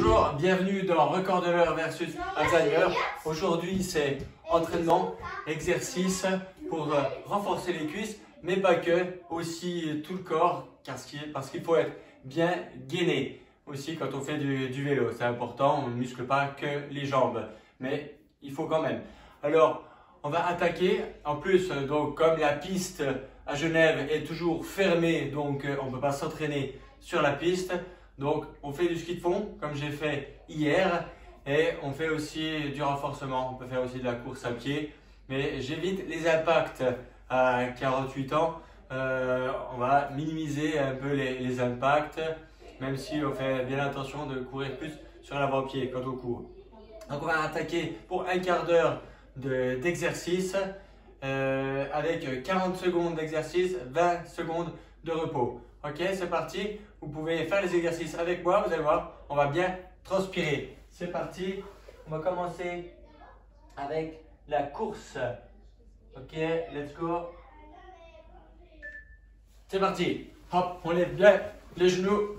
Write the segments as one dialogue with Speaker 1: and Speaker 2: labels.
Speaker 1: Bonjour, bienvenue dans Record de l'heure versus Alzheimer. Aujourd'hui, c'est entraînement, exercice pour renforcer les cuisses, mais pas que, aussi tout le corps, parce qu'il faut être bien gainé. Aussi, quand on fait du vélo, c'est important, on ne muscle pas que les jambes, mais il faut quand même. Alors, on va attaquer. En plus, donc, comme la piste à Genève est toujours fermée, donc on ne peut pas s'entraîner sur la piste. Donc, on fait du ski de fond, comme j'ai fait hier, et on fait aussi du renforcement. On peut faire aussi de la course à pied, mais j'évite les impacts à 48 ans. On va minimiser un peu les impacts, même si on fait bien attention de courir plus sur l'avant-pied quand on court. Donc, on va attaquer pour un quart d'heure d'exercice avec 40 secondes d'exercice, 20 secondes de repos. Ok, c'est parti. Vous pouvez faire les exercices avec moi, vous allez voir, on va bien transpirer. C'est parti. On va commencer avec la course. Ok, let's go. C'est parti. Hop, on lève bien les genoux.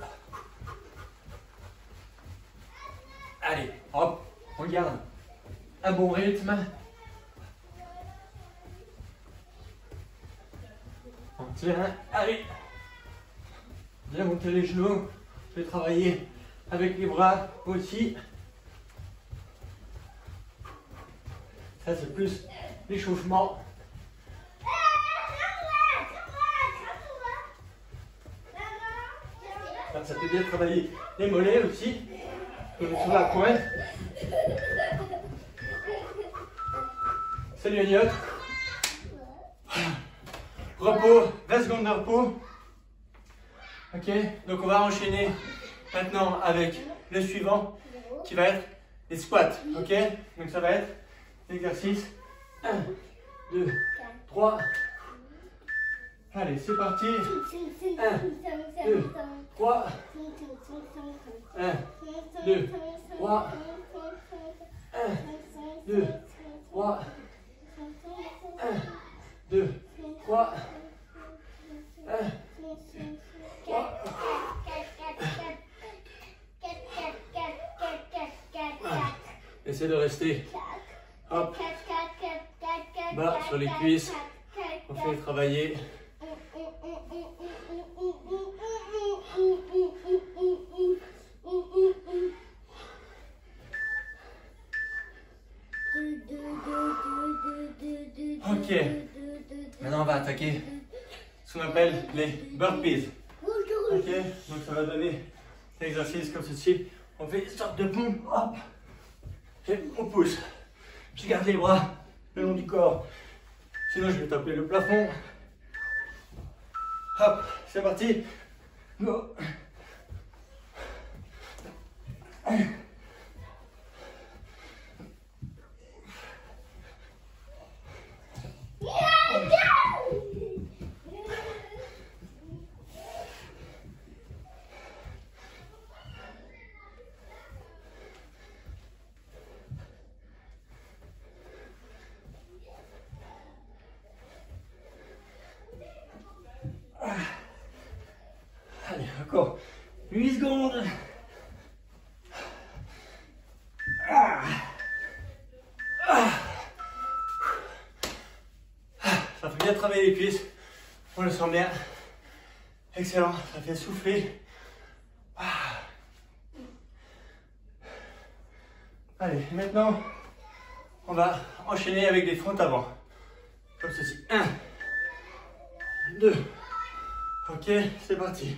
Speaker 1: Allez, hop, on garde un bon rythme. On tient, allez. Bien monter les genoux. Je vais travailler avec les bras aussi. Ça, c'est plus l'échauffement. Ça peut bien travailler les mollets aussi. Sur la pointe. Salut Agnotte. Repos, 20 secondes de repos. Ok, donc on va enchaîner maintenant avec le suivant qui va être les squats. Ok, donc ça va être l'exercice 1, 2, 3. Allez, c'est parti. 1, 2, 3. 1, 2, 3. 1, 2, 3. 1, 2, 3. 1, 2, 3. Essayez de rester hop, bas sur les cuisses. On fait travailler. Ok, maintenant on va attaquer ce qu'on appelle les burpees. Ok, donc ça va donner un exercice comme ceci. On fait une sorte de pompe, hop, et on pousse. Je garde les bras le long du corps, sinon je vais taper le plafond. Hop, c'est parti. Go. Allez, encore 8 secondes. Ça fait bien travailler les cuisses. On le sent bien. Excellent, ça fait souffler. Allez, maintenant, on va enchaîner avec des fronts avant. Comme ceci. 1, 2. Ok, c'est parti.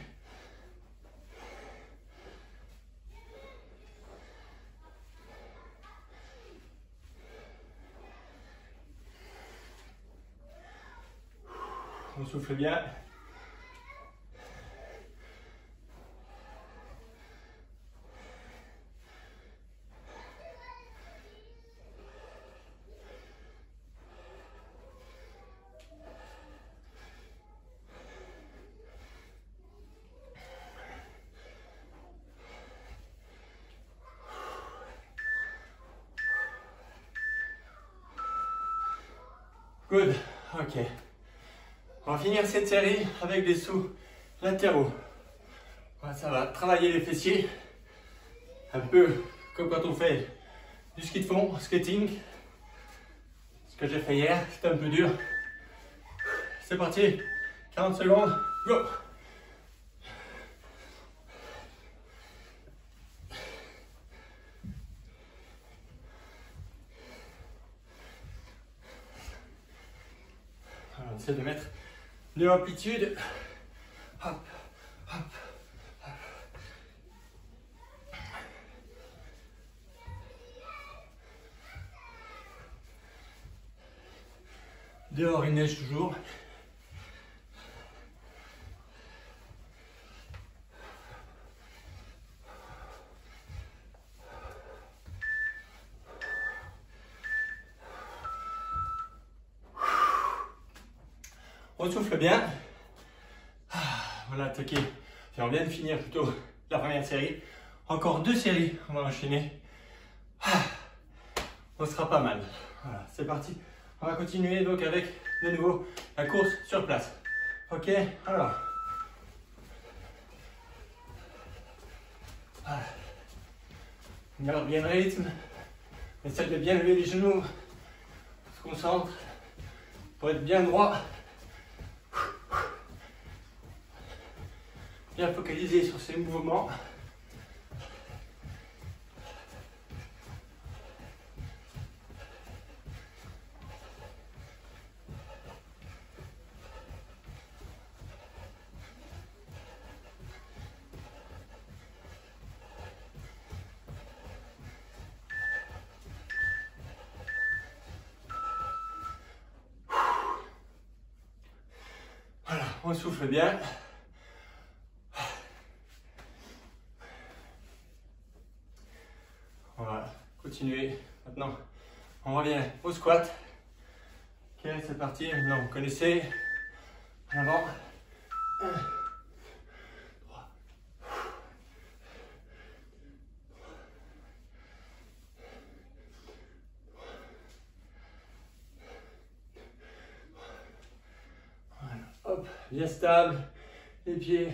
Speaker 1: On souffle bien. Good, ok. On va finir cette série avec des sauts latéraux. Ça va travailler les fessiers. Un peu comme quand on fait du ski de fond, skating. Ce que j'ai fait hier, c'était un peu dur. C'est parti, 40 secondes, go! On essaie de mettre de l'amplitude. Hop, hop, hop. Dehors, il neige toujours. On souffle bien. Voilà, attaqué. On vient de finir plutôt la première série. Encore 2 séries, on va enchaîner. On sera pas mal. Voilà, c'est parti. On va continuer donc avec de nouveau la course sur place. Ok, alors. Voilà. On garde bien le rythme. On essaie de bien lever les genoux. On se concentre pour être bien droit. Bien focaliser sur ces mouvements. Voilà, on souffle bien. On va continuer. Maintenant, on revient au squat. Ok, c'est parti. Maintenant, vous connaissez. En avant. 1, 3. Voilà. Hop, bien stable. Les pieds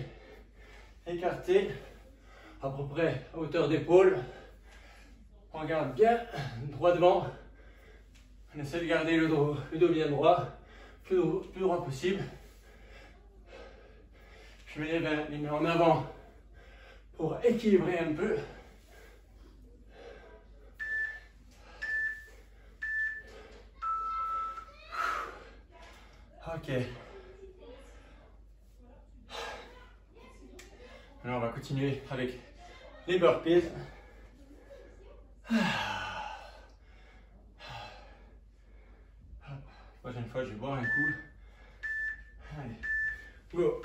Speaker 1: écartés. À peu près à hauteur d'épaule. On regarde bien droit devant. On essaie de garder le dos bien droit, plus droit possible. Je mets les mains en avant pour équilibrer un peu. Ok. Alors on va continuer avec les burpees. Prochaine fois, je vais boire un coup. Allez, go.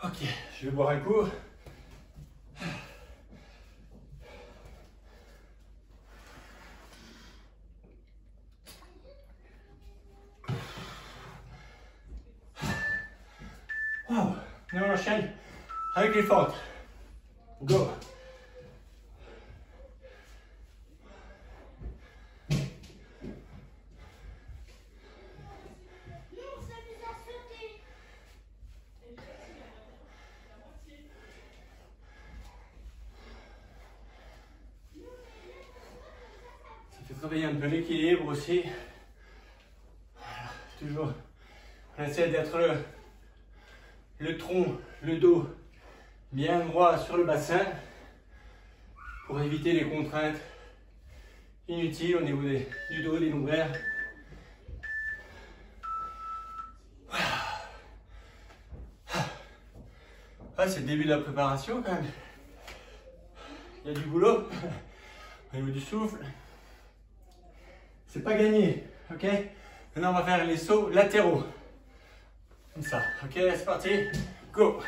Speaker 1: Ok, je vais boire un coup. Wow. Et on enchaîne avec les fentes. Go. Travailler un peu l'équilibre aussi. Voilà, toujours, on essaie d'être le tronc, le dos bien droit sur le bassin pour éviter les contraintes inutiles au niveau du dos, des lombaires. Ah, c'est le début de la préparation quand même. Il y a du boulot. Au niveau du souffle. C'est pas gagné, ok? Maintenant, on va faire les sauts latéraux. Comme ça, ok? C'est parti. Go!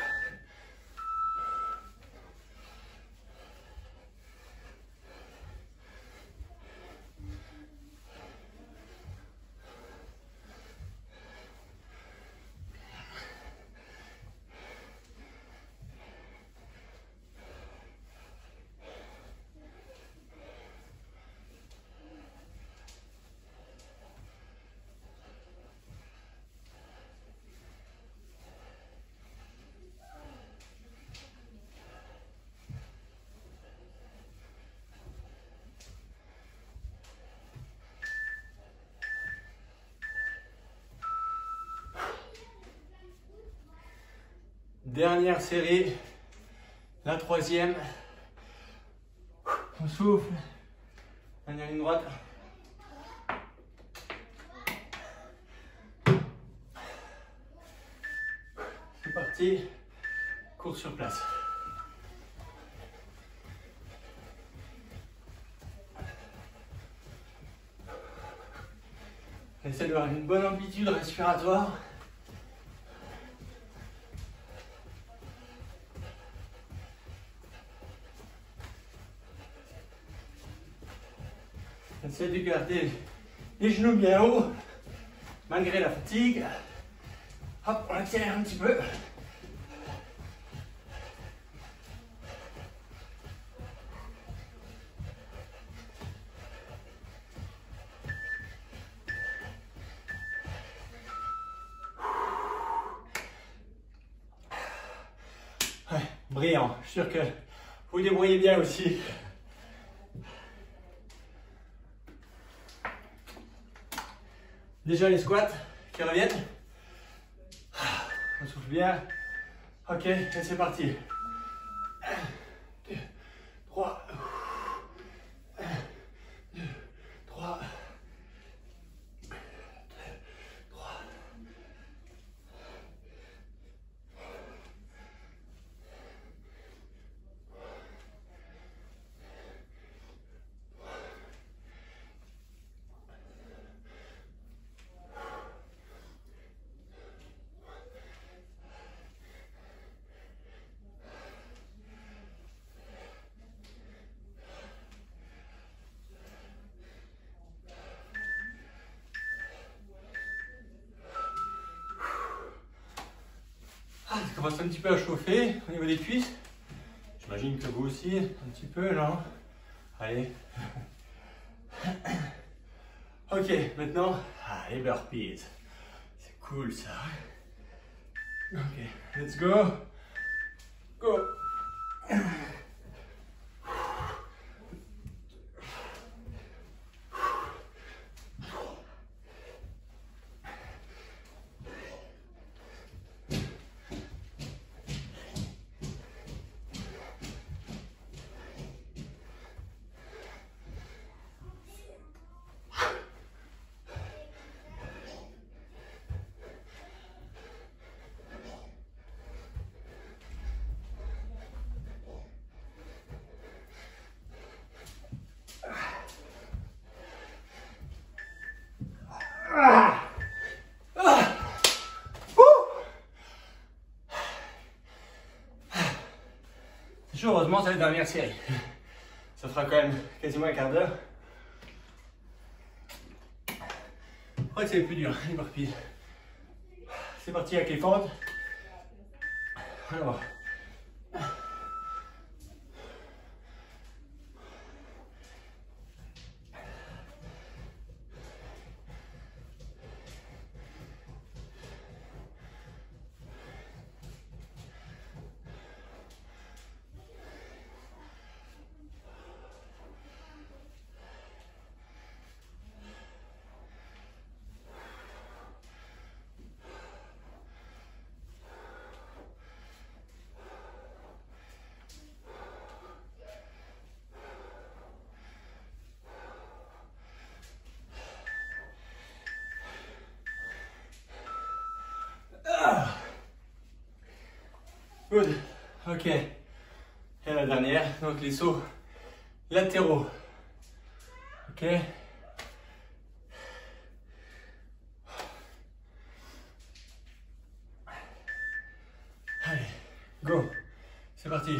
Speaker 1: Dernière série, la troisième. On souffle. Dernière ligne droite. C'est parti. Cours sur place. Essaie d'avoir une bonne amplitude respiratoire. Essaie de garder les genoux bien hauts, malgré la fatigue. Hop, on accélère un petit peu. Ouais, brillant. Je suis sûr que vous vous débrouillez bien aussi. Déjà les squats qui reviennent. On souffle bien. Ok, et c'est parti. 1, 2, 3. 1, 2, 3. 2, 3. Ça commence un petit peu à chauffer au niveau des cuisses. J'imagine que vous aussi, un petit peu, non? Allez. Ok, maintenant, les burpees. C'est cool ça. Ok, let's go. Go. C'est chaud, heureusement, c'est la dernière série. Ça fera quand même quasiment un quart d'heure. Je crois que c'est le plus dur, les burpees. C'est parti avec les fentes. Alors. Good. Ok. Et la dernière, donc les sauts latéraux. Ok. Allez, go. C'est parti.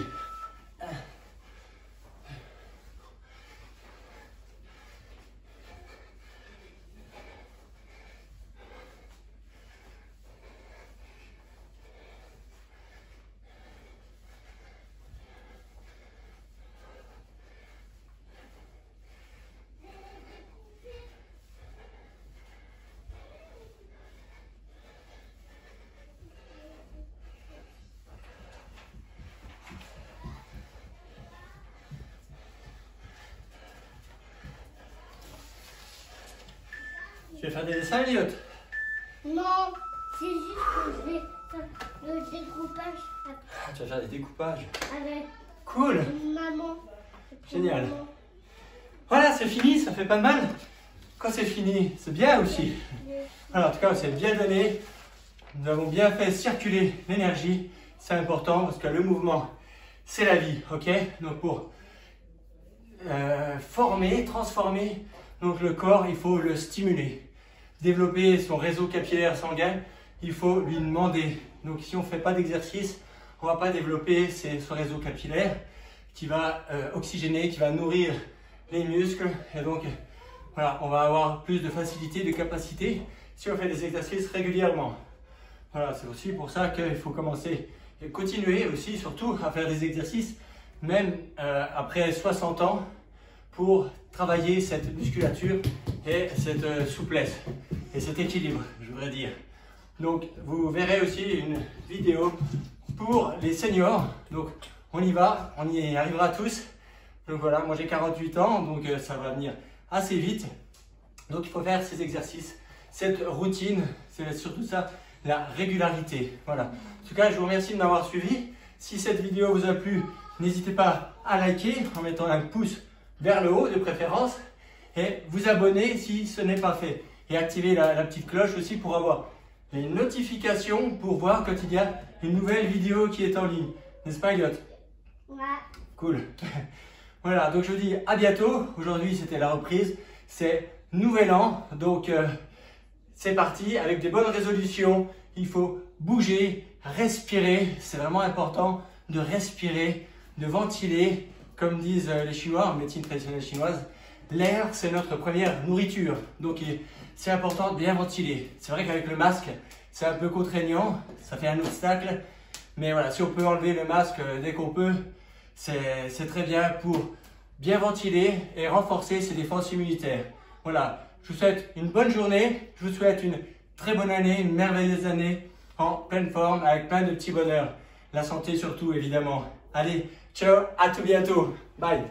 Speaker 1: Tu vas faire des dessins, Elliot?
Speaker 2: Non, c'est juste que je vais faire le découpage
Speaker 1: Ah, tu vas faire des découpages.
Speaker 2: avec
Speaker 1: Cool.
Speaker 2: maman.
Speaker 1: Génial. Voilà, c'est fini, ça fait pas de mal. Quand c'est fini, c'est bien aussi. Alors, en tout cas, on s'est bien donné. Nous avons bien fait circuler l'énergie. C'est important parce que le mouvement, c'est la vie, ok? Donc, pour former, transformer donc le corps, il faut le stimuler. Développer son réseau capillaire sanguin, il faut lui demander. Donc, si on ne fait pas d'exercice, on ne va pas développer ce réseau capillaire qui va oxygéner, qui va nourrir les muscles. Et donc, voilà, on va avoir plus de facilité, de capacité si on fait des exercices régulièrement. Voilà, c'est aussi pour ça qu'il faut commencer et continuer aussi, surtout, à faire des exercices, même après 60 ans, pour travailler cette musculature et cette souplesse et cet équilibre, je voudrais dire. Donc, vous verrez aussi une vidéo pour les seniors. Donc, on y va, on y arrivera tous. Donc voilà, moi j'ai 48 ans, donc ça va venir assez vite. Donc, il faut faire ces exercices, cette routine, c'est surtout ça, la régularité. Voilà. En tout cas, je vous remercie de m'avoir suivi. Si cette vidéo vous a plu, n'hésitez pas à liker en mettant un pouce vers le haut de préférence et vous abonner si ce n'est pas fait. Et activer la petite cloche aussi pour avoir les notifications pour voir quand il y a une nouvelle vidéo qui est en ligne. N'est-ce pas, Elliot?
Speaker 2: Ouais.
Speaker 1: Cool. Voilà, donc je vous dis à bientôt. Aujourd'hui, c'était la reprise. C'est nouvel an. Donc, c'est parti avec des bonnes résolutions. Il faut bouger, respirer. C'est vraiment important de respirer, de ventiler. Comme disent les Chinois en médecine traditionnelle chinoise, l'air, c'est notre première nourriture. Donc, c'est important de bien ventiler. C'est vrai qu'avec le masque, c'est un peu contraignant. Ça fait un obstacle. Mais voilà, si on peut enlever le masque dès qu'on peut, c'est très bien pour bien ventiler et renforcer ses défenses immunitaires. Voilà, je vous souhaite une bonne journée. Je vous souhaite une très bonne année, une merveilleuse année en pleine forme avec plein de petits bonheurs. La santé surtout, évidemment. Allez, ciao, à tout bientôt. Bye.